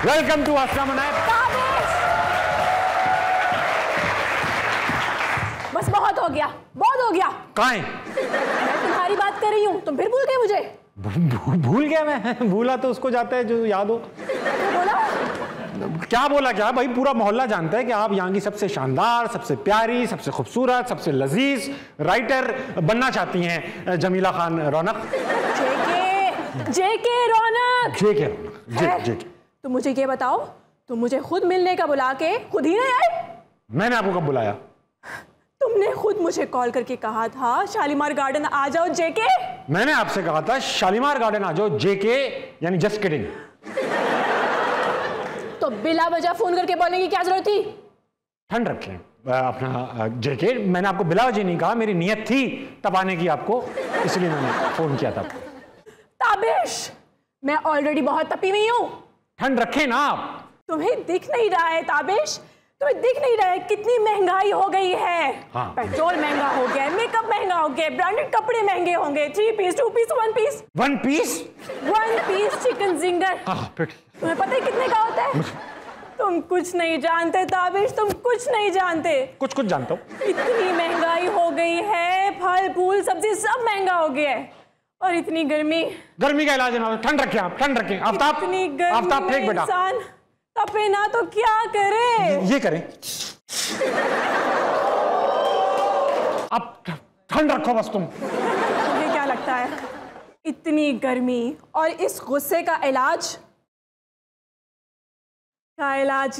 Welcome to आश्रम नायब। बस बहुत हो गया, बहुत हो गया। कहाँ है? मैं तुम्हारी बात कर रही हूँ, तुम फिर भूल गए मुझे। भूल गया मैं? भूला तो उसको जाता है जो याद हो। क्या बोला? क्या बोला क्या भाई? पूरा मोहल्ला जानता है कि आप यहाँ की सबसे शानदार, सबसे प्यारी, सबसे खूबसूरत, सबसे लजीज राइटर बनना चाहती हैं जमीला खान रौनक। जेके रौनक। जेके। तुम मुझे ये बताओ, तुम मुझे खुद मिलने का बुला के खुद ही नहीं आए? मैंने आपको कब बुलाया? तुमने खुद मुझे कॉल करके कहा था शालीमार गार्डन आ जाओ जेके। मैंने आपसे कहा था शालीमार गार्डन आ जाओ जेके, यानी जस्ट किडिंग। तो बिला वजह फोन करके बोलने की क्या जरूरत थी? ठंड रखें अपना जेके। मैंने आपको बिला वजह नहीं कहा, मेरी नियत थी तब आने की आपको, इसलिए मैंने फोन किया था। ताबिश, मैं ऑलरेडी बहुत तपी हुई हूँ। ठंड रखें ना आप। तुम्हें दिख नहीं रहा है ताबिश, तुम्हें दिख नहीं रहा है कितनी महंगाई हो गई है। हाँ। पेट्रोल महंगा हो गया है, मेकअप महंगा हो गया है, ब्रांडेड कपड़े महंगे होंगे, 3 piece 2 piece 1 piece. 1 piece? 1 piece chicken zinger. हाँ, तुम्हें पता है कितने का होता है? तुम कुछ नहीं जानते ताबिश, तुम कुछ नहीं जानते। कुछ जानता हूँ। इतनी महंगाई हो गई है, फल फूल सब्जी सब महंगा हो गया है, और इतनी गर्मी। गर्मी का इलाज है, ठंड रखें आप, ठंड रखें। आफ्ताब, आफ्ताब फेंक बेटा। इंसान तपे ना तो क्या करे? ये करें अब, ठंड रखो बस तुम। तुम्हें क्या लगता है इतनी गर्मी और इस गुस्से का इलाज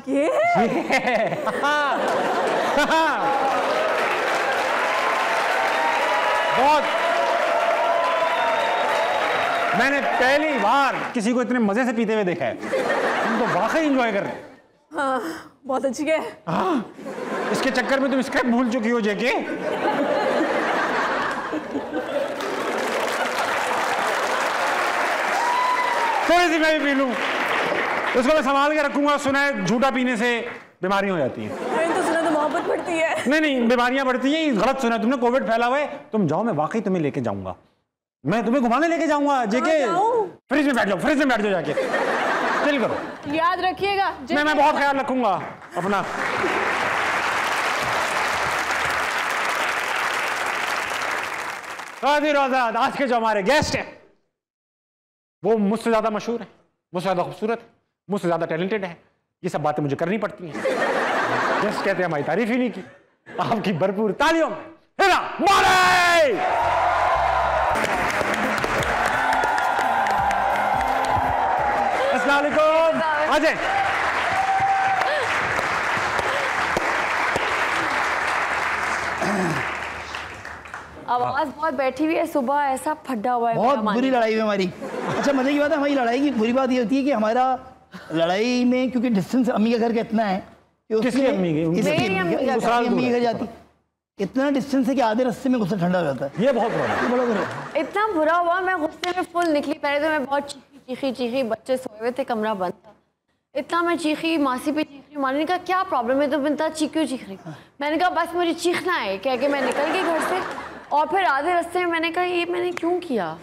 ये है? बहुत। मैंने पहली बार किसी को इतने मजे से पीते हुए देखा है। तुम तो वाकई एंजॉय कर रहे हो। हाँ, बहुत अच्छी है। हाँ, इसके चक्कर में तुम स्क्रिप्ट भूल चुकी हो जेके। थोड़ी सी मैं भी पी लूं, उसको मैं संभाल के रखूंगा। सुना है झूठा पीने से बीमारियां हो जाती हैं। मैंने तो सुना तो मोहब्बत बढ़ती है। नहीं, बीमारियां बढ़ती हैं, गलत सुना तुमने। कोविड फैला हुआ है। तुम जाओ, मैं वाकई तुम्हें लेके जाऊंगा। मैं तुम्हें घुमाने लेके जाऊंगा जेके। फ्रिज में बैठ जाओ, फ्रिज में बैठ जाओ जाके। चिल करो, याद रखिएगा। मैं बहुत ख्याल रखूंगा अपना। कादिर आजाद आज के जो हमारे गेस्ट हैं वो मुझसे ज्यादा मशहूर है, मुझसे ज्यादा खूबसूरत है, मुझसे ज्यादा टैलेंटेड है। ये सब बातें मुझे करनी पड़ती हैं। गेस्ट कहते हैं हमारी तारीफ ही नहीं की। आपकी भरपूर तालियों में हिरा मारे। अस्सलाम वालेकुम। अजय, आवाज बहुत बैठी हुई है, सुबह ऐसा फटा हुआ है। बहुत बुरी लड़ाई हुई हमारी। अच्छा, मजे की बात है, हमारी लड़ाई की बुरी बात ये होती है कि हमारा लड़ाई में क्योंकि डिस्टेंस अम्मी के घर का इतना है कि किसकी अम्मी की? अम्मी के घर जाती, इतना डिस्टेंस है कि आधे रास्ते में गुस्सा ठंडा हो जाता है। ये बहुत बुरा, इतना बुरा हुआ, मैं गुस्से में फुल निकली। पहले तो मैं बहुत चीखी, बच्चे सोए हुए थे, कमरा बंद था। इतना मैं चीखी, मासी पे चीख रही। मानी ने कहा क्या प्रॉब्लम है, तो बिनता चीख क्यों चीख रही? मैंने कहा बस मुझे चीखना है, कह के मैं निकल गई घर से। और फिर आधे रास्ते में मैंने कहा ये मैंने क्यों किया?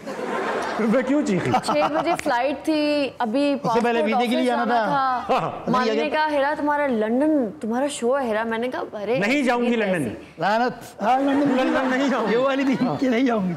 मैं क्यों चीखी? 6 बजे फ्लाइट थी, अभी उससे पहले वीडियो के लिए जाना था। मानी ने कहा हेरा तुम्हारा लंदन तुम्हारा शो है हेरा। मैंने कहा अरे नहीं जाऊंगी लंदन। लानत। हाँ, लंदन नहीं जाऊंगी। ये वाली थी कि नहीं जाऊंगी।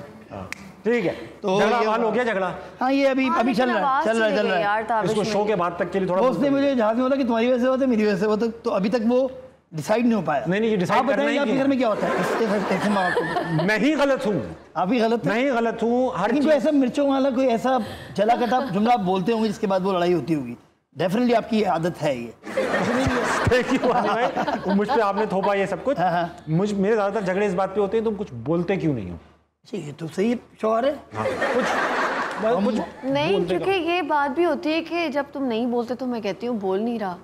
ठीक है, तो झगड़ा हो गया झगड़ा। हाँ, ये अभी चल रहा है यार। इसको शो के बाद तक के लिए थोड़ा। उसने मुझे जहाँ से बोला कि तुम्हारी वजह से होता है, मेरी वजह से होता, तो अभी तक वो डिसाइड नहीं हो पाया। नहीं, ये डिसाइड करना है। आपके घर में क्या होता है? मैं ही गलत हूँ। आप ही गलत? मैं ही गलत हूँ। हर कोई ऐसा मिर्चों वाला कोई ऐसा जला कटा जुमला आप बोलते होंगे जिसके बाद वो लड़ाई होती होगी। डेफिनेटली आपकी आदत है ये। भाई मुझ पे आपने थोपा ये सब कुछ। मेरे ज्यादातर झगड़े इस बात पे होते हैं तुम कुछ बोलते क्यों नहीं हो। ये तो सही शौहर है। कुछ नहीं, क्योंकि ये बात भी होती है कि जब तुम नहीं बोलते तो मैं कहती हूँ बोल नहीं रहा।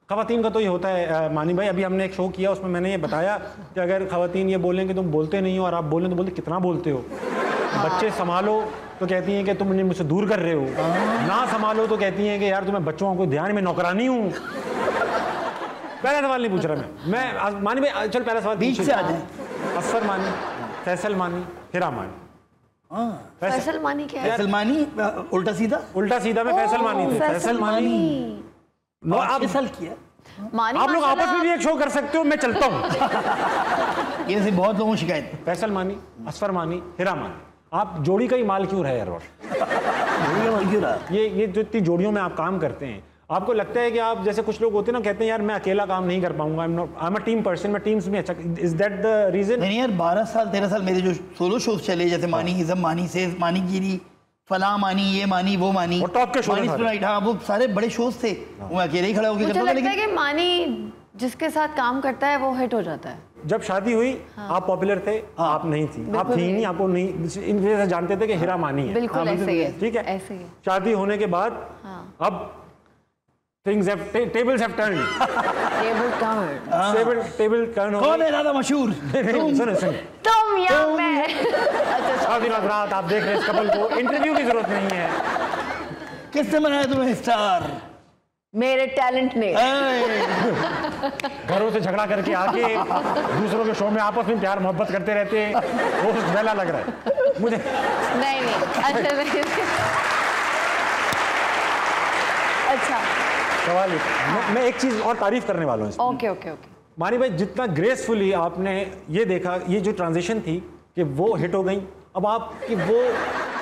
खवातीन का तो ये होता है मानी भाई। अभी हमने एक शो किया, उसमें मैंने ये बताया कि अगर खवातीन ये बोलें कि तुम बोलते नहीं हो और आप बोलें तो बोलते कितना बोलते हो। बच्चे संभालो तो कहती हैं कि तुम मुझसे दूर कर रहे हो, ना संभालो तो कहती हैं कि यार तुम्हें बच्चों को ध्यान में नौकरानी हूँ। पहला सवाल नहीं पूछ रहा मैं मानी भाई। चल पहला सवाल बीच से आ जाए। असफर मानी, फैसल मानी, हिरा मानी। फैसल मानी क्या है? फैसल मानी उल्टा सीधा। उल्टा सीधा में फैसल मानी थी। फैसल मानी नो, आप 6 साल किया। मानी आप लोग आपस माशाल्लाह में भी एक शो कर सकते हो, मैं चलता हूँ। ये से बहुत लोगों की शिकायत है। फैसल मानी, असफर मानी, हिरा मानी, आप जोड़ी का ही माल क्यों रहे हर वक्त? क्यों रहा? ये जो इतनी जोड़ियों में आप काम करते हैं, आपको लगता है कि आप जैसे कुछ लोग होते हैं ना, कहते हैं यार मैं अकेला काम नहीं कर पाऊंगा, I am a team person, मैं टीम्स में अच्छा, इज दैट द रीजन? नहीं यार, 12 साल 13 साल मेरे जो सोलो शोज चले, जैसे मानी हिज़म, मानी सेज, मानी गिरी, फला मानी, ये मानी, वो मानी, वो टॉप के शो मानी थे स्प्राइट, हाँ वो सारे बड़े शोज थे। वो अकेले ही खड़ा होकर मुझे करता था। लगता है लेकिन कि मानी जिसके साथ काम करता है वो हिट हो जाता है। जब शादी हुई आप पॉपुलर थे, आप नहीं थी, आप थी नहीं, आपको नहीं, इन वजह से जानते थे कि हिरा मानी है। बिल्कुल ऐसे ही है, ठीक है, ऐसे ही है। शादी होने के बाद अब things have tables have turned, table turn हो कौन गई। है ज्यादा मशहूर? सुनो सुनो, तुम या मैं। अच्छा शादी रात आप देख रहे हैं इस कपल को, इंटरव्यू की जरूरत नहीं है। किसने बनाया तुम्हें स्टार? मेरे टैलेंट ने। घरों से झगड़ा करके आके दूसरों के शो में आपस में प्यार मोहब्बत करते रहते हैं, वो वेला लग रहा है मुझे। नहीं अच्छा नहीं। अच्छा सवाल मैं एक चीज और तारीफ करने वाला हूँ इसमें। Okay okay okay. मानी भाई, जितना ग्रेसफुली आपने ये देखा, ये जो ट्रांजिशन थी कि वो हिट हो गई, अब आपकी वो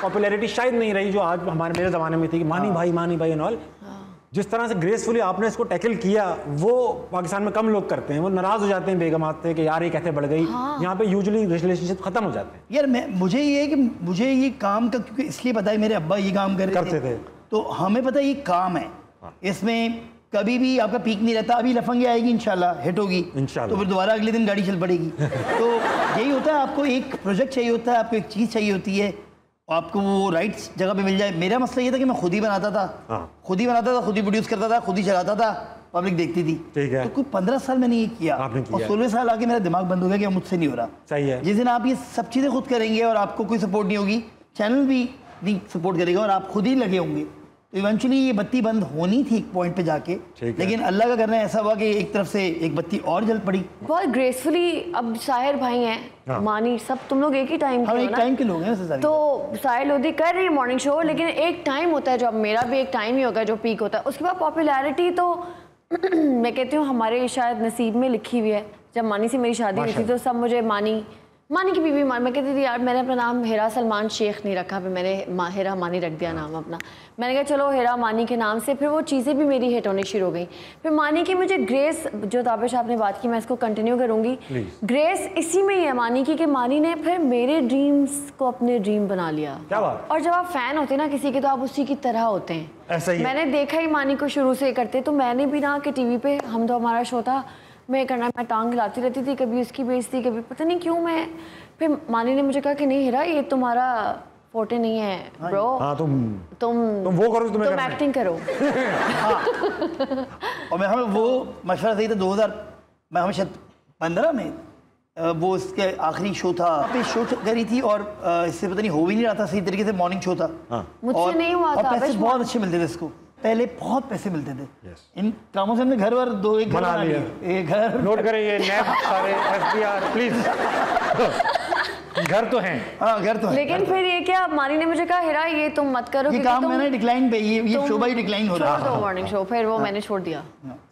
पॉपुलैरिटी शायद नहीं रही जो आज हमारे मेरे ज़माने में थी कि मानी भाई एंड ऑल। जिस तरह से ग्रेसफुली आपने इसको टैकल किया, वो पाकिस्तान में कम लोग करते हैं। वो नाराज हो जाते हैं बेगम आते हैं कि यार ये कैसे बढ़ गई। यहाँ पे यूजुअली रिलेशनशिप खत्म हो जाते हैं। यार मुझे ये है कि मुझे ये काम का, क्योंकि इसलिए पता है मेरे अब्बा ये काम करते थे, तो हमें पता है ये काम है, इसमें कभी भी आपका पीक नहीं रहता। अभी लफंगे आएगी इंशाल्लाह, हिट होगी तो फिर दोबारा अगले दिन गाड़ी चल पड़ेगी। तो यही होता है, आपको एक प्रोजेक्ट चाहिए होता है, आपको एक चीज़ चाहिए होती है, आपको वो राइट्स जगह पे मिल जाए। मेरा मसला ये था कि मैं खुद ही बनाता था, खुद ही प्रोड्यूस करता था, खुद ही चलाता था, पब्लिक देखती थी। ठीक है। तो कुछ 15 साल मैंने ये किया और 16वें साल आके मेरा दिमाग बंद हो गया कि मुझसे नहीं हो रहा। सही है। जिस दिन आप ये सब चीज़ें खुद करेंगे और आपको कोई सपोर्ट नहीं होगी, चैनल भी नहीं सपोर्ट करेगा और आप खुद ही लगे होंगे, तो इवेंचुअली ये बत्ती बंद होनी थी एक पॉइंट पे जाके। लेकिन अल्लाह का करना ऐसा हुआ कि एक तरफ से एक बत्ती और जल पड़ी। बहुत ग्रेसफुली। अब साहिर भाई हैं, मानी, सब तुम लोग एक ही टाइम हम एक टाइम के लोग हैं। तो साहिर लोधी कर रही है मॉर्निंग शो, लेकिन एक टाइम होता है जो, अब मेरा भी एक टाइम ही होगा जो पीक होता है, उसके बाद पॉपुलैरिटी तो मैं कहती हूँ हमारे शायद नसीब में लिखी हुई है। जब मानी से मेरी शादी हुई थी तो सब मुझे मानी की बीवी मैं कहती थी यार, मैंने अपना नाम हिरा सलमान शेख नहीं रखा, फिर मैंने हिरा मानी रख दिया नाम अपना। मैंने कहा चलो हिरा मानी के नाम से, फिर वो चीज़ें भी मेरी हिट होनी शुरू हो गई। फिर मानी की मुझे ग्रेस, जो ताबिश आपने बात की, मैं इसको कंटिन्यू करूँगी। ग्रेस इसी में ही है मानी की, कि मानी ने फिर मेरे ड्रीम्स को अपने ड्रीम बना लिया। क्या बात। और जब आप फ़ैन होते हैं ना किसी के, तो आप उसी की तरह होते हैं। ऐसा ही मैंने देखा ही मानी को शुरू से करते, तो मैंने भी ना कि टीवी पे हम तो हमारा शो था, मैं टांग हिलाती रहती थी, कभी उसकी बेइज्जती, कभी पता नहीं क्यों मैं। फिर मानी ने मुझे कहा कि नहीं हिरा, ये तुम्हारा फोटे नहीं है ब्रो। हाँ, तुम वो करो, तुम एक्टिंग करो। और मैं हमें वो मशवरा सही था 2015 में, वो इसके आखिरी शो था, शो करी थी और इससे पता नहीं हो भी नहीं रहा था सही तरीके से, मॉर्निंग शो था। मुझसे नहीं हुआ था। पैसे बहुत अच्छे मिलते थे इसको, पहले बहुत पैसे मिलते थे। इन कामों से हमने घर वर दो एक बना लिया। एक घर नोट करें ये नैब सारे SBR प्लीज। घर तो हैं। हाँ घर तो है। लेकिन फिर ये क्या, मानी ने मुझे कहा हिरा ये तुम मत करो, ये काम मैंने डिक्लाइन पे, ये शो भाई डिक्लाइन हो रहा है मॉर्निंग शो, फिर वो मैंने छोड़ दिया।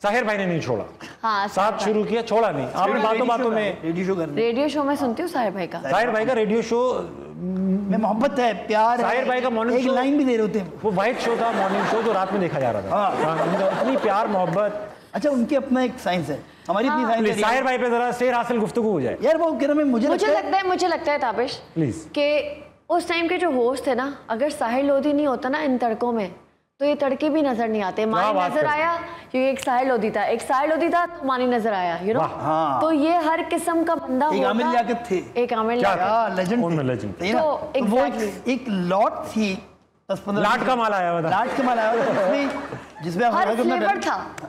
साहिर भाई ने नहीं छोड़ा। हाँ, साथ शुरू किया, छोड़ा नहीं। आपने बातों में रेडियो शो में सुनती हूँ साहिर भाई का। साहिर भाई का रेडियो शो में मोहब्बत है, प्यार है। साहिर भाई का मॉर्निंग शो, एक लाइन भी दे रहे होते हैं। वो वाइट शो था, मॉर्निंग शो, जो रात में देखा जा रहा था। इतनी प्यार मोहब्बत। अच्छा, उनकी अपना एक साइंस है, हमारी इतनी साइंस है। साहिर भाई पे जरा शेर हासिल गुफ्तगू हो जाए यार। वो कह रहा, मुझे लगता है ताबिश प्लीज कि उस टाइम के जो होस्ट थे ना, अगर साहिर लोधी नहीं होता ना इन तड़कों में, तो ये तड़के भी नजर नहीं आते। मानी नजर आया क्योंकि एक साहिर लोधी था, तो मानी नजर आया, यू नो। तो ये हर किस्म का बंदा होता। एक आमिर लियाकत थे, एक आमिर लियाकत, लेजेंड। तो वो एक लॉट थी, 10-15 लाट का माल आया था, जिसमें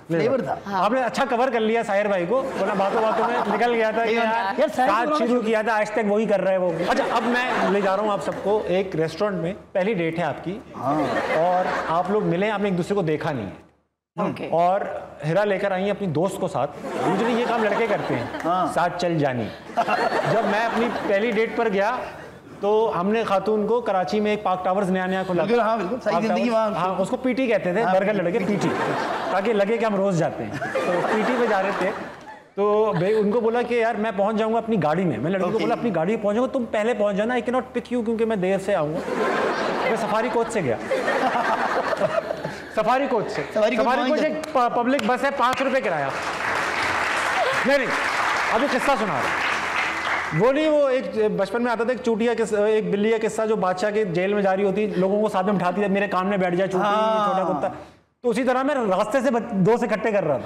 फ्लेवर था। आपने अच्छा कवर कर लिया साहिर भाई को, वरना बातों में निकल गया था कि यार साथ शुरू किया था, आज तक वही कर रहा है वो। अच्छा, अब मैं ले जा रहा हूँ आप सबको एक रेस्टोरेंट में, पहली डेट है आपकी। और आप लोग मिले, आपने एक दूसरे को देखा नहीं है। और हिरा लेकर आई अपनी दोस्त को साथ। यूजुअली ये काम लड़के करते हैं, साथ चल जानी। जब मैं अपनी पहली डेट पर गया तो हमने खातून को कराची में एक पार्क टावर्स नया खोला। हाँ, बिल्कुल सही जिंदगी वहाँ। हाँ, उसको पीटी कहते थे, बर्गर लड़के पीटी। ताकि लगे कि हम रोज जाते हैं। तो पीटी पे जा रहे थे, तो भाई उनको बोला कि यार मैं पहुंच जाऊंगा अपनी गाड़ी में। मैं लड़की को बोला अपनी गाड़ी में पहुंच जाऊंगा, तुम पहले पहुंच जाना, I can not pick you क्योंकि मैं देर से आऊंगा। मैं सफारी कोच से गया, सफारी कोच से। सफारी कोच एक पब्लिक बस है, 5 रुपये किराया। नहीं, अभी किस्सा सुना रहा। वो नहीं, वो एक बचपन में आता था एक चूटिया किस्सा, एक बिल्ली का किस्सा जो बादशाह के जेल में जा रही होती, लोगों को साथ में बिठाती है, मेरे कान में बैठ जाए चूटी, छोटा कुत्ता। तो उसी तरह मैं रास्ते से 2 इकट्ठे कर रहा था।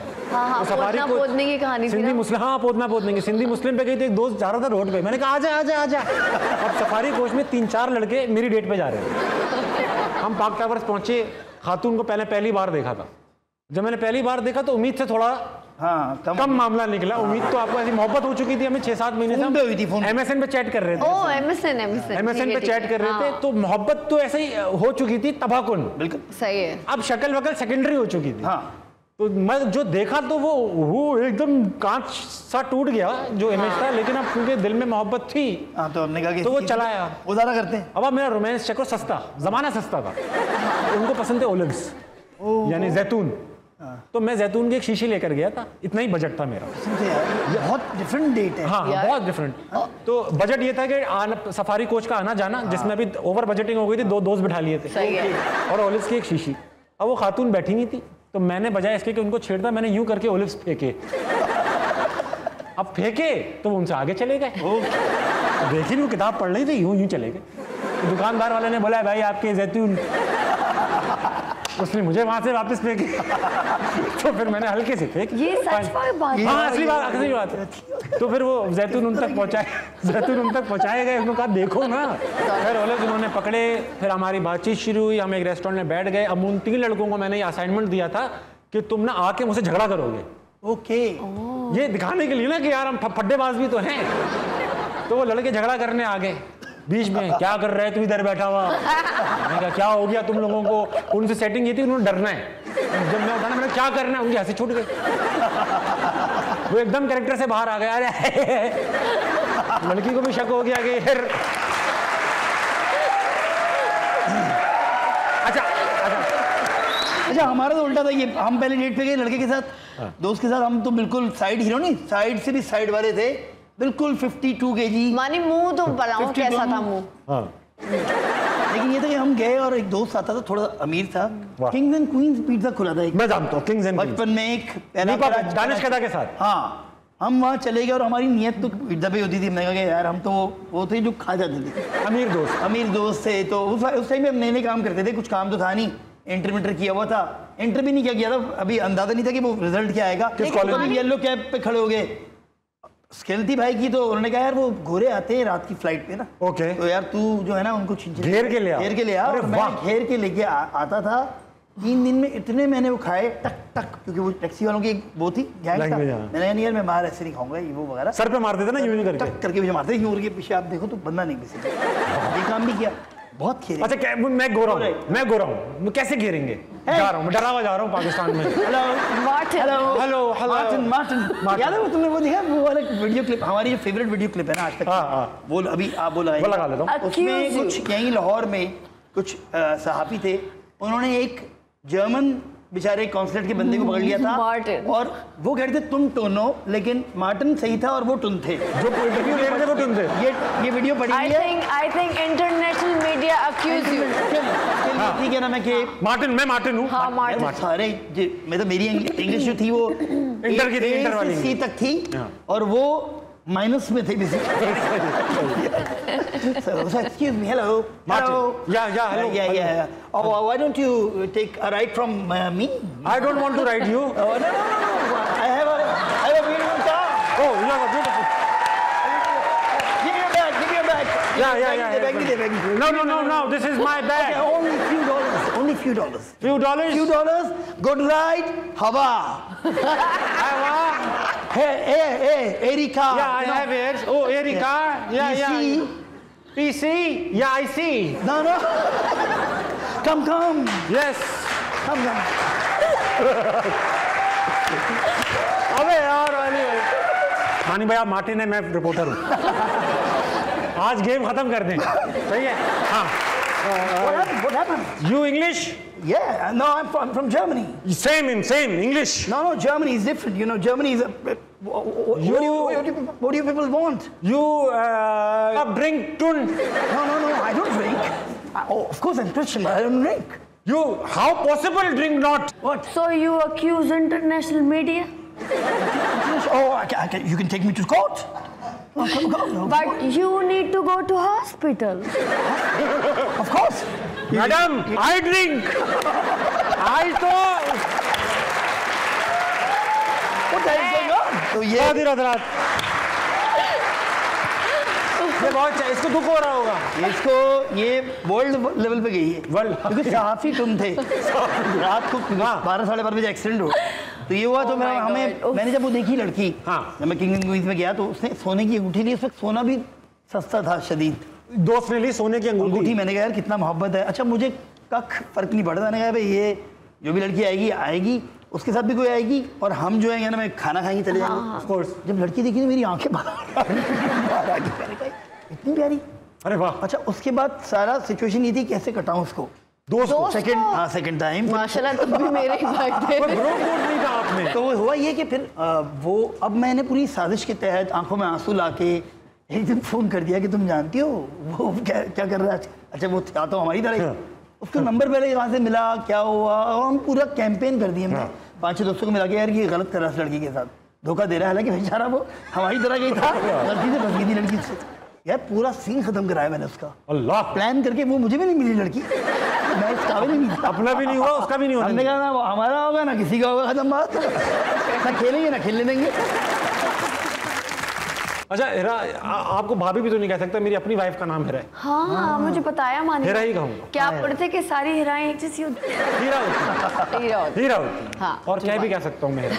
तो सफारी पोदने की कहानी सिंधी मुस्लिम, हाँ पोदने की सिंधी मुस्लिम पे गई, तो एक दोस्त जा रहा था रोड पे, मैंने कहा आजा आजा आजा। अब सफारी कोच में 3-4 लड़के मेरी डेट पे जा रहे थे। हम पार्क टावर्स पहुंचे, खातून को पहली बार देखा था। जब मैंने पहली बार देखा तो उम्मीद से थोड़ा कम मामला निकला। उम्मीद तो आपको ऐसी मोहब्बत हो चुकी थी हमें 6-7 महीने से, MSN पे चैट कर रहे थे। MSN पे चैट कर रहे थे, तो मोहब्बत तो ऐसे ही हो चुकी थी, तबाकुन। बिल्कुल सही है। अब शक्ल वकल सेकेंडरी हो चुकी थी। तो मैं जो देखा तो वो एकदम कांच सा टूट गया जो इमेज था, लेकिन अब क्योंकि दिल में मोहब्बत थी तो हमने कहा कि तो वो चलाया, उधारा करते हैं। अब मेरा रोमांस चक्कर सस्ता, जमाना सस्ता था। उनको पसंद थे ओलिव्स, यानी जैतून। तो मैं जैतून की एक शीशी लेकर गया था, इतना ही बजट था मेरा। बहुत डिफरेंट डेट है। हाँ, बहुत डिफरेंट। तो बजट ये था कि सफारी कोच का आना जाना, जिसमें अभी ओवर बजटिंग हो गई थी, 2 दोस्त बिठा लिए थे और ओलिव्स की एक शीशी। अब वो खातून बैठी नहीं थी, तो मैंने बजाय इसके कि उनको छेड़ता, मैंने यूं करके ओलिव्स फेंके। अब फेंके तो वो उनसे आगे चले गए। देखी नहीं, वो किताब पढ़ रही थी, यूं चले गए। तो दुकानदार वाले ने बोला भाई आपके जैतून, उसने मुझे वहां से वापस फेंके। तो फिर मैंने हल्के से फेंक। ये सच बात है। हाँ, असली बात है। तो फिर वो जैतून उन तक पहुंचाए गए। उन्होंने कहा देखो ना। फिर ओलिव्स उन्होंने पकड़े, फिर हमारी बातचीत शुरू हुई, हम एक रेस्टोरेंट में बैठ गए। अब उन 3 लड़कों को मैंने ये असाइनमेंट दिया था कि तुम ना आके मुझसे झगड़ा करोगे। ओके, ये दिखाने के लिए ना कि यार हम फड्डेबाज भी तो हैं। तो वो लड़के झगड़ा करने आ गए बीच में, क्या कर रहे तू इधर बैठा हुआ। मैंने कहा क्या हो गया तुम लोगों को। उनसे सेटिंग ये थी, उन्होंने डरना है। जब मैं उठाना, मैंने क्या करना है, उनकी हंसी छूट गई। वो एकदम कैरेक्टर से बाहर आ गया। अरे लड़की को भी शक हो गया कि फिर अच्छा हमारा तो उल्टा था। ये हम पहले डेट पे गए लड़के के साथ, दोस्त के साथ। हम तो बिल्कुल साइड हीरो नहीं, साइड से भी साइड वाले थे, बिल्कुल 52 kg। मानी मुंह तो बताओ कैसा था मुंह। लेकिन ये था कि हम गए और एक दोस्त आता था, थोड़ा अमीर था। किंग्स एंड क्वींस पिज्जा खुला था, मैं जानता हूँ किंग्स एंड बचपन में एक दानिश कदा के साथ। हाँ, हम वहाँ चले गए और हमारी नीयत तो पिज्जा पे होती थी। मैंने कहा यार हम तो वो थे जो खा जाते थे। अमीर दोस्त थे। तो उस टाइम में हम नए काम करते थे, कुछ काम तो था नहीं। इंटर किया हुआ था, इंटर भी नहीं किया था, अभी अंदाजा नहीं था कि वो रिजल्ट क्या आएगा। येलो कैब पे खड़े हो गए, स्किल थी भाई की। तो उन्होंने कहा यार वो गोरे आते हैं रात की फ्लाइट पे ना, ओके, तो यार तू जो है ना उनको घेर के ले आ। और मैं घेर के लेके आता था। 3 दिन में इतने मैंने वो खाए टक टक, क्योंकि वो टैक्सी वालों की वो थी गैंग था। मैंने कहा यार मैं बाहर ऐसे नहीं खाऊंगा, ये वो वगैरह सर पे मारते थे ना, यूं करके मुझे मारते, यूं करके पीछे आप देखो तो बंदा नहीं किसी। ये काम भी किया, बहुत खेले। अच्छा मैं गोरा हूँ, कैसे घेरेंगे? जा रहा हूँ, डरावा जा रहा हूँ पाकिस्तान में। हेलो मार्टिन, याद है वो तुमने वो देखा वो वाला वीडियो क्लिप, हमारी जो फेवरेट वीडियो क्लिप है ना आज तक, वो अभी आप वो लगा लेता हूँ। उसमें कुछ यहीं लाहौर में कुछ सहाफी थे, उन्होंने एक जर्मन बेचारे कॉन्सुलेट के बंदे को पकड़ लिया था और वो कहते थे तुम टोनो, लेकिन मार्टिन सही था और वो टुन थे, जो इंटरव्यू ले रहे थे वो टुन थे। ये वीडियो पड़ी हुई है। I think international media accuse you. ठीक है ना, मैं कि मार्टिन, मैं मार्टिन हूँ। हाँ, मार्टिन। सारे मैं तो मेरी इंग्लिश जो थी वो इंटर वाली सी तक थी और वो माइनस में थे basically. So excuse me, hello. Hello. Yeah. Oh, why don't you take a ride from me? I don't want to ride you. Oh, no. I have a beautiful car. Oh, you have a beautiful. Give me your bag. Yeah. No. This is my bag. Okay, only few dollars. Few dollars. Good ride. Hava. Hey, Erika. Yeah, I have it. Oh, Erika. Yeah. PC? Yeah, I see. No. Come. Yes. Come. अबे यार मानी भैया, Martin है, मैं reporter हूँ। आज game खत्म कर दें, सही है? हाँ, What happened? You English? Yeah, no, I'm from Germany. Same English. No, Germany is different. You know, Germany is what do you people want? You drink tun. No, I don't drink. Of course I'm Christian, but I don't drink. You, how possible drink not? What? So you accuse international media? Oh, you can take me to court. Oh, come. But you need to go to hospital. Of course. Madam, I drink. I saw. What the hell is going on? तो रात ये बहुत इसको दुख हो रहा होगा। इसको ये वर्ल्ड लेवल पे गई है। वर्ल्ड क्योंकि सहाफी तुम थे। रात को 12 साढ़े 12 बजे एक्सीडेंट हो तो ये हुआ। तो मैंने जब वो देखी लड़की, जब मैं किंग मूवीज में गया तो उसने सोने की अंगूठी ली। उस वक्त सोना भी सस्ता था शदीद। दोस्त ने ली सोने की अंगूठी। मैंने कहा यार कितना मोहब्बत है। अच्छा मुझे कख फर्क नहीं पड़ता। मैंने कहा भाई ये जो भी लड़की आएगी उसके साथ भी कोई आएगी और हम जो है ना मैं खाना खाएंगे चले जाएंगे। Of course. जब लड़की देखी तो मेरी आंखें बाहर आ गई। इतनी प्यारी। अरे वाह। अच्छा उसके बाद सारा सिचुएशन ये थी कैसे कटाऊं उसको। दोस्त सेकंड टाइम माशाल्लाह तुम भी मेरे ही भाग थे। नहीं था आपने। तो हुआ ये कि फिर वो अब मैंने पूरी साजिश के तहत आंखों में आंसू लाके एक दिन फोन कर दिया कि तुम जानती हो वो क्या कर रहा है। अच्छा वो था तो हमारी तरह। उसका नंबर पहले कहाँ से मिला, क्या हुआ, और हम पूरा कैंपेन कर दिए हमने। 5-6 दोस्तों को मिला के यार ये गलत कर रहा है लड़की के साथ, धोखा दे रहा है। हालांकि बेचारा वो हमारी तरह ही था, गलती से फंस गई थी लड़की से। यार पूरा सीन खत्म कराया मैंने उसका। अल्लाह। प्लान करके वो मुझे भी नहीं मिली लड़की। मैं इस काबिल नहीं था। अपना भी नहीं हुआ उसका भी नहीं हुआ। हमने कहा ना हमारा होगा ना किसी का होगा, खत्म बात। ना खेलेंगे ना खेलने देंगे। अच्छा हिरा, आपको भाभी भी तो नहीं कह सकता, मेरी अपनी वाइफ का नाम हिरा है। हाँ मुझे बताया मानी। हिरा ही कहूँगा। क्या आप पढ़ते कि सारी हिराएं एक जैसी होती हैं? हीरा होती है। हाँ, और क्या भी कह सकता हूँ मैं।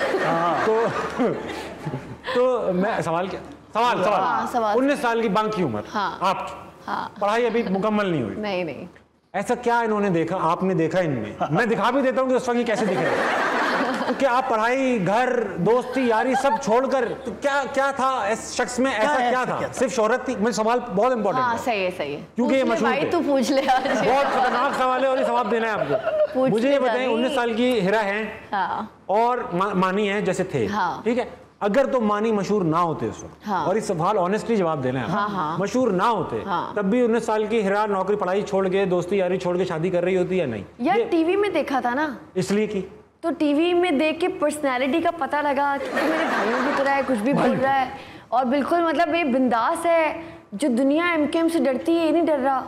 तो मैं सवाल 19 साल की बांकी उम्र। आपकी पढ़ाई अभी मुकम्मल नहीं हुई। नहीं। ऐसा क्या इन्होंने देखा, आपने देखा इनमें? मैं दिखा भी देता हूँ कि उस वक्त कैसे दिख रहे कि आप पढ़ाई, घर, दोस्ती, यारी सब छोड़कर, तो क्या था इस शख्स में? ऐसा क्या था? सिर्फ शोहरत थी? मुझे सवाल बहुत इंपॉर्टेंट है। सही है क्योंकि ये मशहूर भाई तू पूछ ले आज। बहुत खतरनाक सवाल है और ये जवाब देना है आपको। मुझे ये बताएं, 19 साल की हिरा है और मानी है जैसे थे, ठीक है? अगर तो मानी मशहूर ना होते उस वक्त, और इस सवाल ऑनेस्टली जवाब देना है, मशहूर ना होते तब भी 19 साल की हिरा नौकरी पढ़ाई छोड़ के, दोस्ती यारी छोड़ के शादी कर रही होती या नहीं? यार टीवी में देखा था ना, इसलिए की तो टीवी में देख के पर्सनैलिटी का पता लगा कि तो मेरे भाइयों की तरह है, कुछ भी बोल रहा है और बिल्कुल मतलब ये बिंदास है। जो दुनिया एमकेएम से डरती है ये नहीं डर रहा।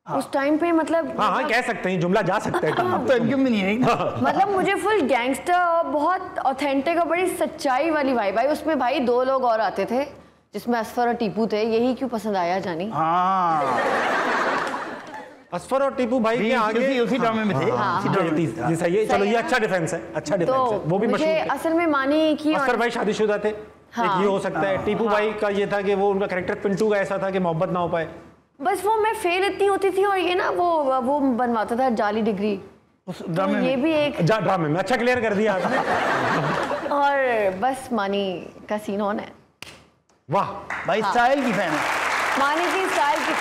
उस टाइम पे मतलब हाँ कह सकते हैं, जुमला जा सकता है। अब तो एमकेएम में नहीं है। मतलब मुझे फुल गैंगस्टर और बहुत ऑथेंटिक और बड़ी सच्चाई वाली वाइब आई उसमें। भाई 2 लोग और आते थे जिसमें असफर और टीपू थे। यही क्यों पसंद आया जानी? असफर और टीपू भाई के आगे उसी ड्रामे में थे। जी सही है। चलो ये अच्छा डिफेंस है, अच्छा डिफेंस है। वो भी मुझे असल में मानी कि असफर भाई शादीशुदा थे, एक ये हो सकता है। टीपू भाई का ये था कि वो उनका कैरेक्टर पिंटू का ऐसा था कि मोहब्बत ना हो पाए। बस वो मैं फेल इतनी होती थी और ये ना वो बनवाता था जाली डिग्री उस ड्रामे में। ये भी एक ड्रामे में अच्छा क्लियर कर दिया आपने। और बस मानी का सीन ऑन है। वाह भाई स्टाइल की फैन है। मानी की स्टाइल की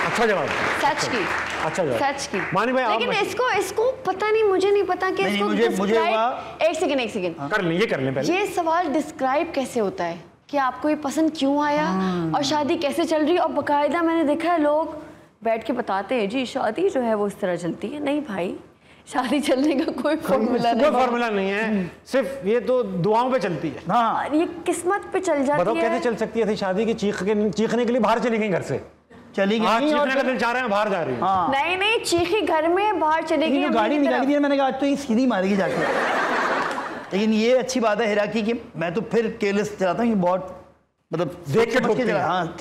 अच्छा जवाब। सच की। अच्छा जवाब। सच की। मानी भाई लेकिन इसको पता नहीं, मुझे नहीं पता कि इसको डिस्क्राइब। एक सेकंड कर लें पहले। ये सवाल डिस्क्राइब कैसे होता है कि आपको ये पसंद क्यों आया और शादी कैसे चल रही है? और बकायदा मैंने देखा है लोग बैठ के बताते हैं जी शादी जो है वो इस तरह चलती है। नहीं भाई, शादी चलने का कोई फॉर्मूला नहीं। कोई फॉर्मूला नहीं है, सिर्फ ये तो दुआओं पे चलती है। ये किस्मत पे चल जाती है। बताओ कैसे चल सकती है शादी की? चीखने के लिए बाहर चली गई घर से, चली गई। चीखने का दिल चाह रहा है, बाहर जा रही है। नहीं चीखी घर में, बाहर चली गई। गाड़ी निकाली थी, मैंने कहा आज तो ये सीधी मारेगी जाके। लेकिन ये अच्छी बात है हिरा की मैं तो फिर केयरलेस चलाता हूँ, बहुत मतलब देख के ठोकती है।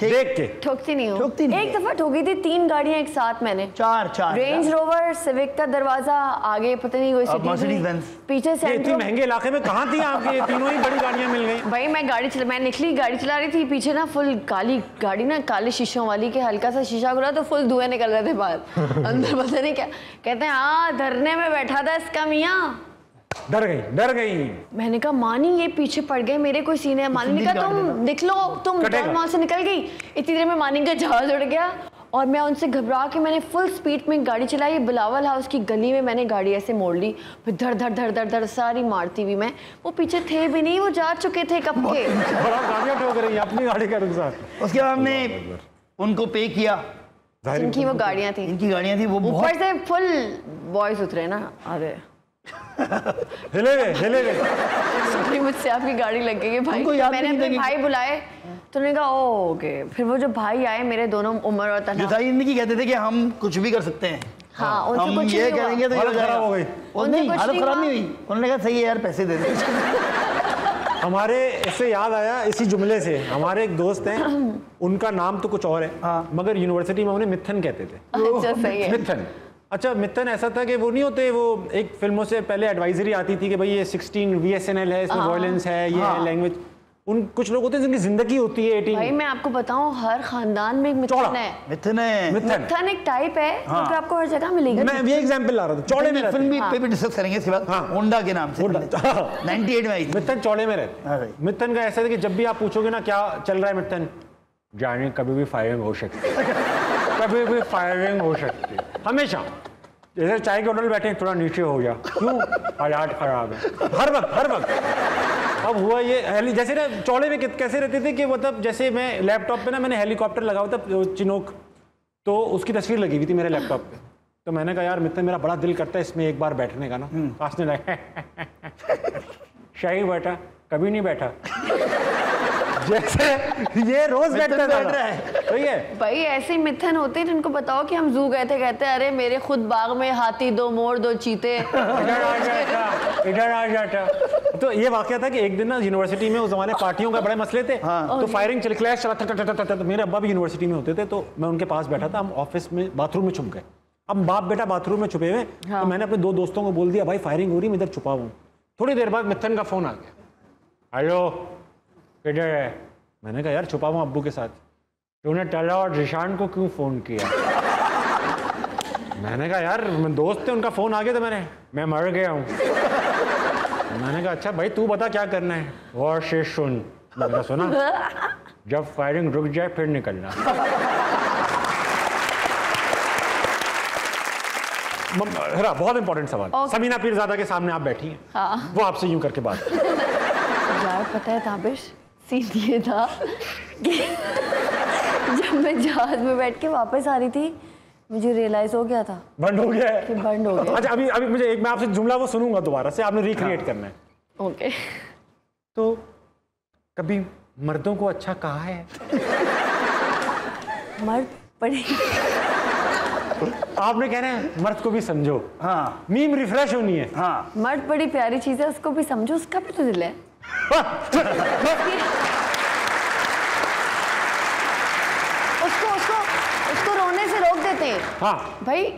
देख के ठोकती नहीं हूँ। एक दफा ठोकी थी 3 गाड़ियां एक साथ मैंने। चार रेंज रोवर, सिविक का दरवाजा, आगे पता नहीं कोई सिटी, पीछे से। इतने महंगे इलाके में कहाँ थी आपकी? ये तीनों ही बड़ी गाड़ियां मिल गई। भाई मैं निकली, गाड़ी चला रही थी, पीछे ना फुल काली गाड़ी ना, काले शीशों वाली के, हल्का सा शीशा खुला तो फुल धुएं निकल रहे थे बाहर। अंदर पता नहीं क्या कहते हैं, हाँ धरने में बैठा था इसका मियाँ। डर गई। मैंने कहा मानी ये पीछे पड़ गए मेरे, कोई सीन है? मानी ने कहा तुम निकलो, तुम मॉल से निकल गई। इतनी देर में मानी का जहाज उड़ गया और मैं उनसे घबरा के मैंने फुल स्पीड में गाड़ी चलाई, बिलावल हाउस की गली में मैंने गाड़ी ऐसे मोड़ ली, फिर धड़ धड़ धड़ धड़ धड़ सारी मारती हुई मैं, वो पीछे थे भी नहीं, वो जा चुके थे कब के। बड़ा गाड़ियां ठोक रही है अपनी गाड़ी का नुकसान। उसके बाद हमने उनको पे किया, जिनकी वो गाड़ियाँ थी, इनकी गाड़ियाँ थी, वो ऊपर से फुल बॉयज उतरे ना, अरे हिले गए मुझसे आपकी गाड़ी लग गई है भाई। हमको याद मैंने नहीं अपने था भाई बुलाए तो उन्होंने कहा ओके, फिर वो जो भाई आए मेरे दोनों उमर और तन्हा, जो जिंदगी कहते थे कि हम कुछ भी कर सकते हैं, हाँ उनसे हम कुछ ये नहीं हुआ। करेंगे तो हालत खराब हो गई। वो उनसे नहीं, कुछ हालत नहीं खराब हुआ। नहीं हुई, उन्होंने कहा सही है यार पैसे दे दे। हमारे इससे याद आया इसी जुमले से, हमारे एक दोस्त हैं, उनका नाम तो कुछ और है, मगर यूनिवर्सिटी में उन्हें मिथन कहते थे। अच्छा सही है। मिथन, अच्छा मिथन ऐसा था कि वो नहीं होते, वो एक फिल्मों से पहले एडवाइजरी आती थी कि भाई ये 16 VSNL है, इसमें वायलेंस है, ये है लैंग्वेज। उन कुछ लोग होते हैं जिनकी जिंदगी होती है 18। भाई मैं आपको बताऊं, हर खानदान में एक मिथन है। मिथन है, मिथन एक टाइप है जो कि आपको हर जगह मिलेगी। मैं ये एग्जांपल ला रहा था, चौड़े में रहते फिल्म हैं। भी पे भी डिस्कस करेंगे इसके बाद, होंडा के नाम से 98 में आई थी। मिथन चौड़े में रहते हाँ हैं। भाई। मिथन का ऐसा है कि जब भी आप पूछोगे ना क्या चल रहा है मिथन, जाने कभी भी फायरिंग हो सकती है, कभी भी फायरिंग हो सकती है, हमेशा। जैसे चाय के होटल बैठे हैं, थोड़ा नीचे हो गया, क्यों, हालात खराब है, हर वक्त। अब हुआ ये जैसे ना चौड़े में कैसे रहते थे कि मतलब जैसे मैं लैपटॉप पे ना मैंने हेलीकॉप्टर लगा हुआ था चिनोक, तो उसकी तस्वीर लगी हुई थी मेरे लैपटॉप पे, तो मैंने कहा यार मित्र मेरा बड़ा दिल करता है इसमें एक बार बैठने का ना। हंसने लगा, शाही बैठा, कभी नहीं बैठा, जैसे ये रोज बैठ रहा है। सही है भाई ऐसे मिथन होते हैं जिनको बताओ कि हम जू गए थे, कहते हैं अरे मेरे खुद बाग में हाथी, 2 मोर, 2 चीते। इधर आ जाता। तो ये वाकया था कि एक दिन ना यूनिवर्सिटी में उस जमाने पार्टियों का बड़े मसले थे, तो फायरिंग चल, क्लैश चला था। मेरे अब्बा भी यूनिवर्सिटी में होते थे, तो मैं उनके पास बैठा था, हम ऑफिस में बाथरूम में छुप गए। अब बाप बेटा बाथरूम में छुपे हुए, तो मैंने अपने 2 दोस्तों को बोल दिया भाई फायरिंग हो रही, मैं इधर छुपा हूँ। थोड़ी देर बाद मिथन का फोन आ गया, हेलो किधर है? मैंने कहा यार छुपा हुआ अब्बू के साथ। तूने टला और रिशान को क्यों फोन किया? मैंने कहा यार दोस्त थे, उनका फोन आ गया, तो मैं मर गया हूँ। मैंने कहा अच्छा भाई तू बता क्या करना है? और से सुन। मैंने कहा सुना, जब फायरिंग रुक जाए फिर निकलना। हेरा बहुत इंपॉर्टेंट सवाल, समीना पीरजादा के सामने आप बैठी हैं, वो आपसे यूं करके बात यार पता है ताबिश, सीन ये था कि जब मैं जहाज में बैठ के वापस आ रही थी, मुझे रियलाइज हो गया था बंद हो गया है कि बंद हो गया। अच्छा अभी मुझे मैं आपसे जुमला वो सुनूंगा दोबारा से, आपने रिक्रिएट करना है। ओके। तो कभी मर्दों को अच्छा कहा है? मर्द बड़ी, आपने कहना है मर्द को भी समझो। हाँ मीम रिफ्रेश होनी है। हाँ मर्द बड़ी प्यारी चीज है, उसको भी समझो, उसका भी तो दिल है। उसको रोने से रोक देते हैं। हाँ भाई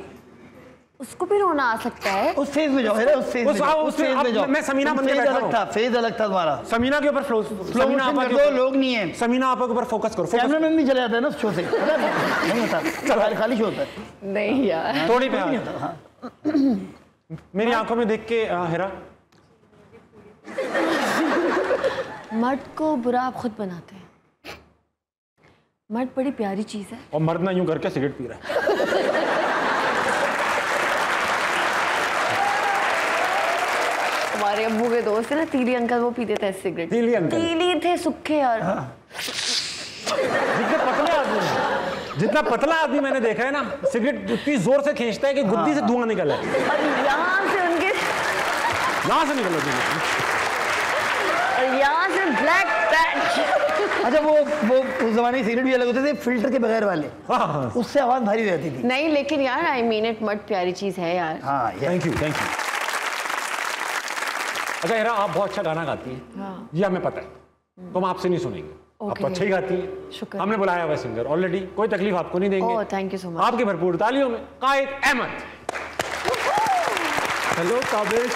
उसको भी रोना आ सकता है। उस फेज में जाओ, है ना, उस फेज में जाओ, उस फेज में जाओ। मैं समीना बन के बैठा हूं। फेज अलग था तुम्हारा। समीना के ऊपर समीना आपा के दो ऊपर लोग नहीं है, समीना आपा के ऊपर फोकस करो। कैमरामैन भी चले जाता है ना उस शो से, नहीं होता, खाली शो होता है। नहीं यार थोड़ी पे मेरी आंखों में देख के हेरा, मर्द को बुरा आप खुद बनाते हैं। मर्द बड़ी प्यारी चीज है। और मर्द ना यूं करके सिगरेट पी रहा है। हमारे अब्बू के दोस्त है ना तीली अंकल, वो पीते थे सिगरेट। तीली अंकल? तीली थे सूखे और जितना पतला आदमी मैंने देखा है ना, सिगरेट उतनी जोर से खींचता है कि गुद्दी से धुआं निकला है। और यहाँ से उनके से निकल और यहाँ से ब्लैक पैच। अच्छा वो उस जमाने की सिगरेट भी अलग होते थे, फिल्टर के बगैर वाले। हाँ उससे आवाज भारी रहती थी। नहीं लेकिन यार आई मीन इट, मर्द प्यारी चीज है यार। हाँ थैंक यू। अच्छा हेरा आप बहुत अच्छा गाना गाती हैं, ये हमें पता है, तो हम आपसे नहीं सुनेंगे। आप तो अच्छा ही गाती हैं, शुक्र। हमने बुलाया हुआ सिंगर ऑलरेडी, कोई तकलीफ आपको नहीं देंगे। Oh thank you so much. आपकी भरपूर तालियों में कायद अहमद। हेलो ताबिश,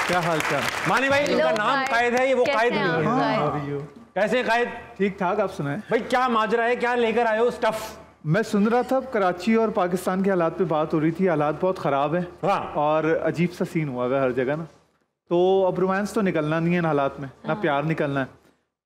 क्या हाल चाल? मानी भाई इनका Hello, नाम कायद। कायद है, ये वो कैसे कायद हैं नहीं आप? है। कायद। कैसे कायद? ठीक ठाक, आप सुनाएं। भाई क्या माजरा है, क्या लेकर आए हो स्टफ? मैं सुन रहा था कराची और पाकिस्तान के हालात पे बात हो रही थी, हालात बहुत ख़राब हैं। हाँ। और अजीब सा सीन हुआ है हर जगह ना, तो अब रोमांस तो निकलना नहीं है इन हालात में, ना प्यार निकलना है।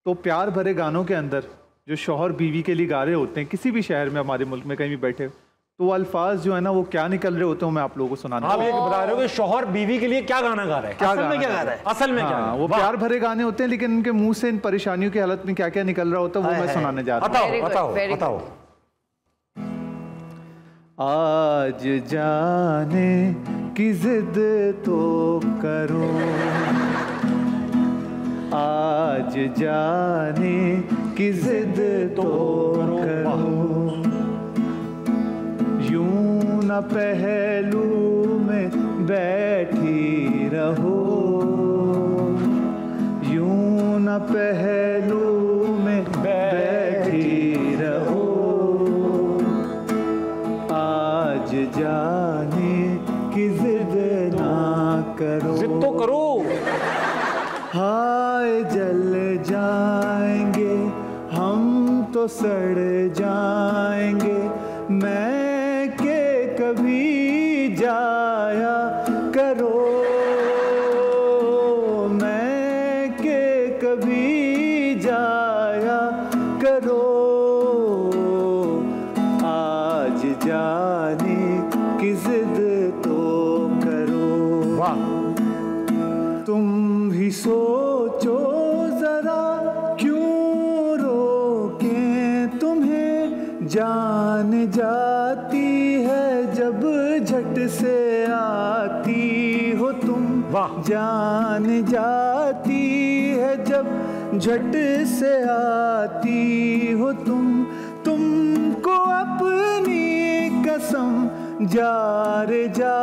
तो प्यार भरे गानों के अंदर जो शौहर बीवी के लिए गा रहे होते हैं किसी भी शहर में, हमारे मुल्क में कहीं भी बैठे, तो वो अल्फाज जो है ना वो क्या निकल रहे होते हैं, मैं आप लोगों को सुनाना। आप ये बता रहे हो कि शौहर बीवी के लिए क्या गाना गा रहा है, असल में क्या गा रहा है? असल में क्या हाँ, वो प्यार भरे गाने होते हैं, लेकिन उनके मुंह से इन परेशानियों की हालत में क्या क्या निकल रहा होता है वो मैं सुनाने जा रहा हूँ। बताओ बताओ बताओ। आज जाने की जिद तो करो, आज जाने की जिद तो करो, यूं न पहलू में बैठी रहो, यूं न पहलू में बैठी रहो, आज जाने की जिद ना करो, जिद तो करो। हाय जल जाएंगे हम तो सड़ जाएंगे, मैं के कभी जाया करो, मैं के कभी जाया करो, आज जाने की जिद तो करो। वाह। तुम भी सोचो जरा क्यों रोकें तुम्हें, जान जाती है जब झट से आती हो तुम, वाह। जान जाती है जब झट से आती हो तुम, तुमको अपनी कसम जा रे जा,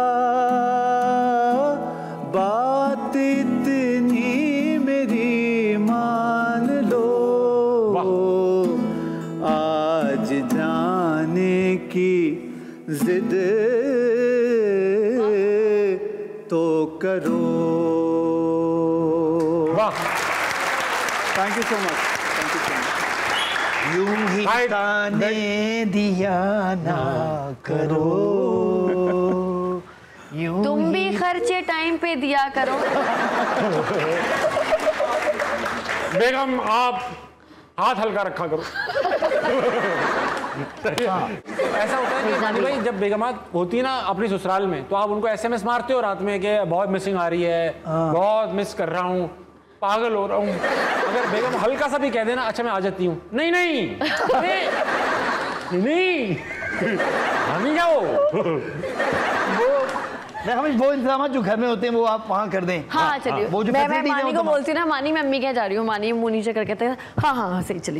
बात इतनी मेरी मान लो, आज जाने की जिद तो करो। वाह। Thank you so much, thank you so much. यूं ही ताने दिया ना करो, तुम भी खर्चे टाइम पे दिया करो। बेगम आप हाथ हल्का रखा करो। ऐसा होता है कि मानी भाई जब बेगमात होती है ना अपनी ससुराल में, तो आप उनको SMS मारते हो रात में कि बहुत मिसिंग आ रही है, बहुत मिस कर रहा हूँ, पागल हो रहा हूँ। अगर बेगम हल्का सा भी कह देना अच्छा मैं आ जाती हूँ, नहीं नहीं नहीं नहीं जाओ, हमें वो इंतजाम जो घर में होते हैं वो आप वहाँ कर दें। हाँ चलिए, वो जो मैं facility है, मानी वो को तो बोलती हूँ ना, मानी मैं अम्मी कह जा रही हूँ, मानी मुंह नीचे करके कहते हैं हाँ हाँ हाँ सही चली।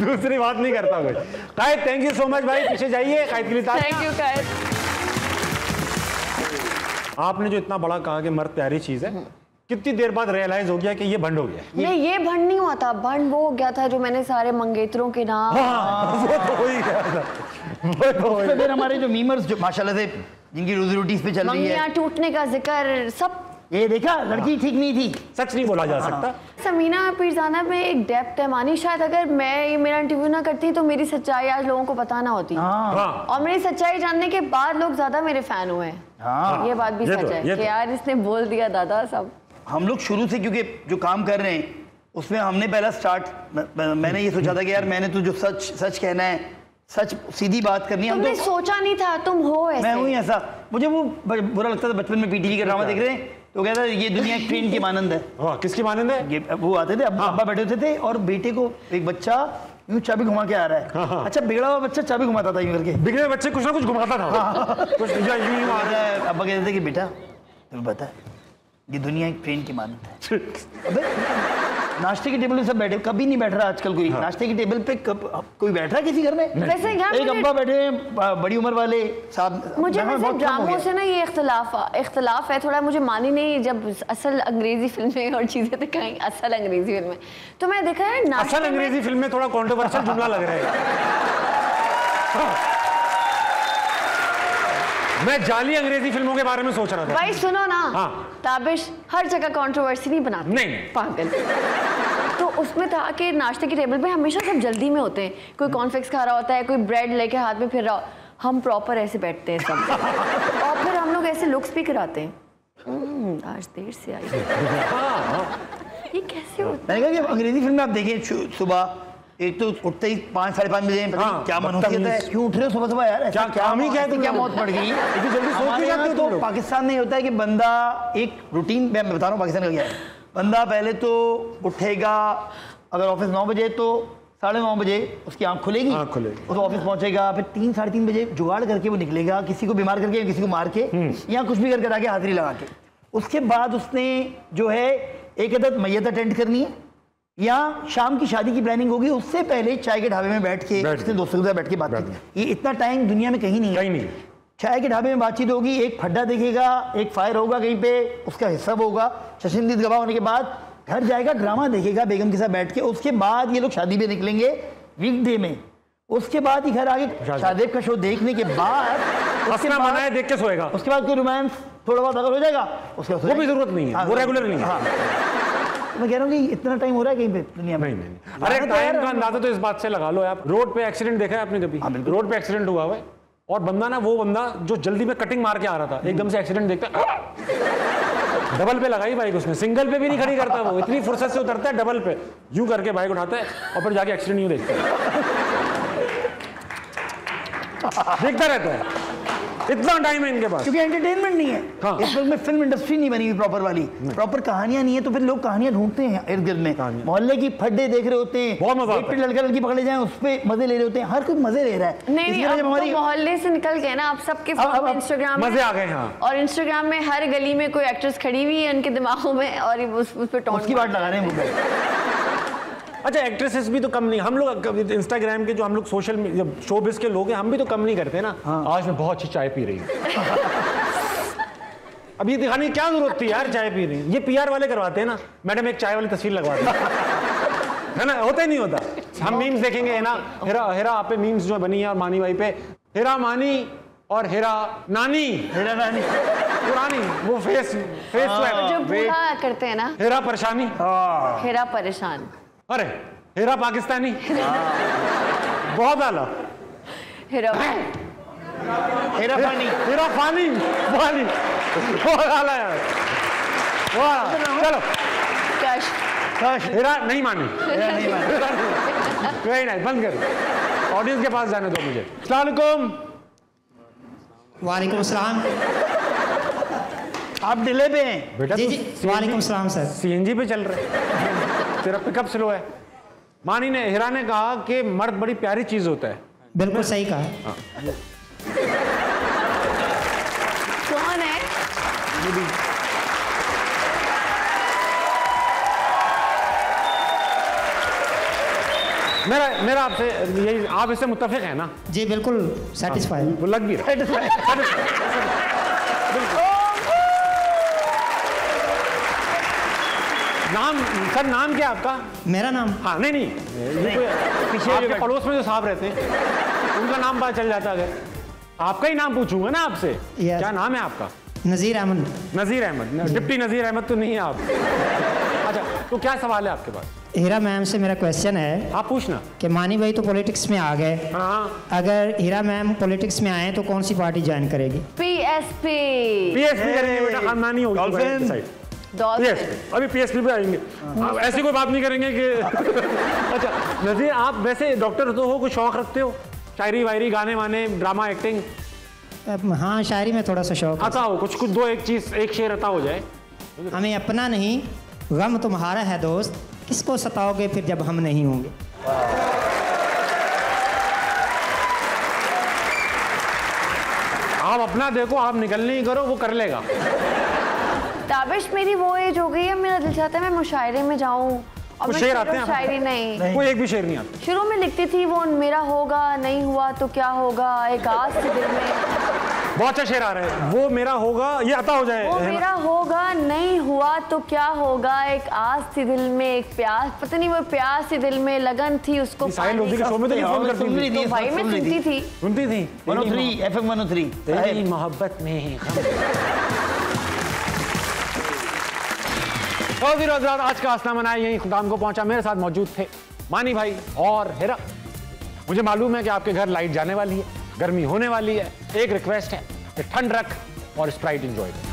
दूसरी बात नहीं करता कोई। कायद थैंक यू सो मच भाई, पीछे जाइए कायद के लिए। थैंक यू कायद। आपने जो इतना बड़ा कहा कि मर्द प्यारी चीज है, कितनी देर बाद रियलाइज हो गया कि ये भंड हो गया? नहीं ये भंड नहीं हुआ था, भंड वो हो गया था जो मैंने सारे मंगेतरों के नाम। हाँ, वो तो हो ही गया था। उससे फिर हमारे जो मीमर्स जो माशाल्लाह से जिनकी रोजी रोटी इस पे चल रही है, मंगियाँ टूटने का जिक्र सब, ये देखा लड़की ठीक नहीं थी। सच नहीं बोला जा सकता। समीना पीरजाना में एक डेप्थ है मानी, शायद अगर मैं ये मेरा इंटरव्यू ना करती तो मेरी सच्चाई आज लोगों को पता ना होती। हाँ। और मेरी सच्चाई जानने के बाद लोग ज्यादा मेरे फैन हुए हैं। हाँ। ये बात भी ये सच तो- है ये कि तो- यार इसने बोल दिया दादा सब। हम लोग शुरू से क्योंकि जो काम कर रहे हैं उसमें हमने पहला स्टार्ट मैंने ये सोचा था कि यार मैंने तो जो सच सच कहना है, सच सीधी बात करनी है। हम तुमने तो सोचा नहीं था तुम हो ऐसे। मैं हूँ ही ऐसा। मुझे वो बुरा लगता था बचपन में, PTV का ड्रामा देख रहे हैं तो कहता ये दुनिया एक ट्रेन की मानंद है। वाह, किसकी मानंद है? ये वो आते थे, अब्बा बैठे होते थे और बेटे को एक बच्चा यूं चाबी घुमा के आ रहा है। अच्छा बिगड़ा हुआ बच्चा चाबी घुमाता था यूं करके, बिगड़े बच्चे कुछ ना कुछ घुमाता था। कुछ या यूं यूं आ रहा है। अब्बा कहते थे कि बेटा तुम्हें पता है ये दुनिया एक ट्रेन की मानंद है। अबे नाश्ते की टेबल पे सब बैठे, कभी नहीं बैठ रहा आजकल कोई। नाश्ते की टेबल पे कोई बैठ रहा है किसी घर में? वैसे यार एक अब्बा बैठे हैं, बड़ी उम्र वाले साहब। मुझे बहुत वैसे कम हो ड्रामों गया। से ना ये इख्तलाफ है थोड़ा। मुझे मानी नहीं जब असल अंग्रेजी फिल्में और चीजें दिखाएंगे, असल अंग्रेजी फिल्में तो मैं देखा है नाश्ते असल में- अंग्रेजी फिल्म में थोड़ा कॉन्ट्रोवर्शियल जुमला लग रहा है। मैं जाली अंग्रेजी फिल्मों के बारे में सोच रहा था। भाई सुनो ना, हाँ। ताबिश हर जगह कंट्रोवर्सी नहीं बनाती। नहीं। पागल। तो उसमें था कि नाश्ते की टेबल पे हमेशा सब जल्दी में होते हैं, कोई कॉर्नफ्लेक्स खा रहा होता है, कोई ब्रेड लेके हाथ में फिर रहा हो। हम प्रॉपर ऐसे बैठते हैं सब और फिर हम लोग ऐसे लुक्स भी कराते हैं। आज देर से आई। ये कैसे होता मैंने कहा कि अंग्रेजी फिल्म में आप देखें सुबह एक तो उठते ही 5-5:30 बजे क्या मनोसियत है, क्यों उठ रहे हो सुबह सुबह यार, ऐसा क्या मौत पड़ गई, जल्दी सोच के जाते हो तुम लोग। पाकिस्तान में होता है कि बंदा एक रूटीन, मैं बता रहा हूँ पाकिस्तान का क्या है, बंदा पहले तो उठेगा, अगर ऑफिस 9 बजे तो 9:30 बजे उसकी आंख खुलेगी, उस ऑफिस पहुंचेगा, फिर 3-3:30 बजे जुगाड़ करके वो निकलेगा, किसी को बीमार करके, किसी को मार के या कुछ भी करके आके हाजिरी लगा के। उसके बाद उसने जो है एक अदद मैयत अटेंड करनी है या शाम की शादी की प्लानिंग होगी, उससे पहले चाय के ढाबे में बैठ के उसके दोस्तों के साथ बैठ के बातचीत। ये इतना टाइम दुनिया में कहीं नहीं है। चाय के ढाबे में बातचीत होगी, एक फड्डा देखेगा, एक फायर होगा कहीं पे, उसका हिस्सा होगा, चश्मदीद गवाह होने के बाद घर जाएगा, ड्रामा देखेगा बेगम के साथ बैठ के, उसके बाद ये लोग शादी पे निकलेंगे वीकडे में, उसके बाद ही घर आगे शादी का शो देखने के बाद उसके बाद देख के सोएगा, उसके बाद कोई रोमांस थोड़ा बहुत अगर हो जाएगा उसके बाद वो भी जरूरत नहीं है, वो रेगुलर नहीं है। मैं कह रहा हूँ कि इतना टाइम हो रहा है कहीं पे दुनिया में। नहीं। अरे टाइम का अंदाजा तो इस बात से लगा लो आप, रोड पे एक्सीडेंट देखा है आपने कभी? रोड पे एक्सीडेंट हुआ है और बंदा ना, वो बंदा जो जल्दी में कटिंग मार के आ रहा था, एकदम से एक्सीडेंट देखता है, डबल पे लगाई बाइक उसने, सिंगल पे भी नहीं खड़ी करता वो, इतनी फुर्सत से उतरता है डबल पे, यूं करके बाइक उठाता है और फिर जाके एक्सीडेंट यूं देखता है, देखता रहता है। इतना टाइम है इनके पास, क्योंकि एंटरटेनमेंट नहीं है। हाँ। इस वक्त में फिल्म इंडस्ट्री नहीं बनी हुई प्रॉपर वाली, प्रॉपर कहानियां नहीं है, तो फिर लोग कहानियां ढूंढते हैं इर्द गिर्द में, मोहल्ले की फड्डे देख रहे होते हैं, बहुत मजा आता है, लड़का लड़की पकड़े जाएं उस पे मजे ले रहे होते हैं, हर कोई मजे ले रहा है। नहीं, अब तो मोहल्ले से निकल गए ना, आप सबके इंस्टाग्राम मजे आ गए। हाँ। और इंस्टाग्राम में हर गली में कोई एक्ट्रेस खड़ी हुई है उनके दिमागों में, और उस पे टॉन्ट की बात लगा रहे हैं। अच्छा, एक्ट्रेसेस भी तो कम नहीं, हम लोग इंस्टाग्राम के जो हम लोग सोशल शोबिस के लोग हैं, हम भी तो कम नहीं करते ना। हाँ। आज मैं बहुत अच्छी चाय पी रही हूँ अब ये दिखाने की क्या जरूरत थी यार, चाय पी रही, ये पीआर वाले करवाते हैं ना, मैडम एक चाय वाली तस्वीर लगवाते है ना, होता ही नहीं होता। हम मीम्स देखेंगे है ना, हेरा आप पे मीम्स जो बनी है और मानी भाई पे, हेरा मानी और हेरा नानी, हेरा नानी पुरानी वो फेस जो बूढ़ा करते हैं ना, हेरा परेशानी, हेरा परेशान, अरे हेरा पाकिस्तानी, बहुत आला, हेरा पानी, हेरा पानी, पानी बहुत आला यार, वाह। चलो हेरा नहीं मानी, कोई नहीं, बंद कर, ऑडियंस के पास जाने दो मुझे। अस्सलाम वालेकुम। वालेकुम सलाम। आप डिले पे हैं बेटा? जी जी, वालेकुम सलाम सर। सीएनजी पे चल रहे, तेरा पिकअप स्लो है। मानी ने, हिरा ने कहा कि मर्द बड़ी प्यारी चीज होता है। बिल्कुल सही कहा। कौन है? मेरा आपसे यही, आप इससे मुत्तफिक है ना? जी बिल्कुल सेटिस्फाइड। वो लग भी रहा। नाम सर, नाम क्या आपका? मेरा नाम? हाँ, नहीं पीछे आपके पड़ोस में जो साहब रहते हैं उनका नाम पता चल जाता। अगर आपका ही नाम पूछूंगा ना आपसे, क्या नाम है आपका? नज़ीर अहमद। नज़ीर अहमद, डिप्टी नज़ीर अहमद तो नहीं है आप? अच्छा, तो क्या सवाल है आपके पास? हीरा मैम से मेरा क्वेश्चन है। आप पूछना। कि मानी भाई तो पॉलिटिक्स में आ गए, अगर हीरा मैम पॉलिटिक्स में आए तो कौन सी पार्टी ज्वाइन करेगी? पीएसपी। पीएसपी करेंगे बेटा, खानदानी होगी। अभी पीएसपी पे आएंगे, ऐसी कोई बात नहीं करेंगे कि अच्छा नज़ीर, आप वैसे डॉक्टर तो हो, कुछ शौक रखते हो? शायरी वायरी, गाने वाने, ड्रामा, एक्टिंग? हाँ, शायरी में थोड़ा सा शौक आता हो कुछ दो एक चीज, एक शेर आता हो जाए। हमें अपना नहीं गम तुम्हारा है दोस्त, किसको सताओगे फिर जब हम नहीं होंगे। आप अपना देखो, आप निकलने ही करो, वो कर लेगा। ताबिश, मेरी वो एज हो गई है, मेरा दिल चाहता है मैं मुशायरे में जाऊं, और मैं शेर आते हैं? शायरी नहीं, कोई एक भी शेर नहीं आता। शुरू में लिखती थी वो, मेरा होगा नहीं हुआ तो क्या होगा, एक आस से दिल में। बहुत अच्छा शेर आ रहा है, वो मेरा होगा, ये आता हो जाए। वो मेरा होगा नहीं हुआ तो क्या होगा, एक आस थी दिल में, एक प्यास, पता नहीं वो प्यास थी दिल में, लगन थी उसको। साहिल लोधी के शो में तो नहीं फोन करती थी? तो भाई मैं सुनती थी। 103 FM 103 तेरी मोहब्बत में। आज का आसना मनाया यही खुदाम को पहुंचा। मेरे साथ मौजूद थे मानी भाई और हेरा। मुझे मालूम है कि आपके घर लाइट जाने वाली है, गर्मी होने वाली है। एक रिक्वेस्ट है कि ठंड रख और स्प्राइट एंजॉय कर।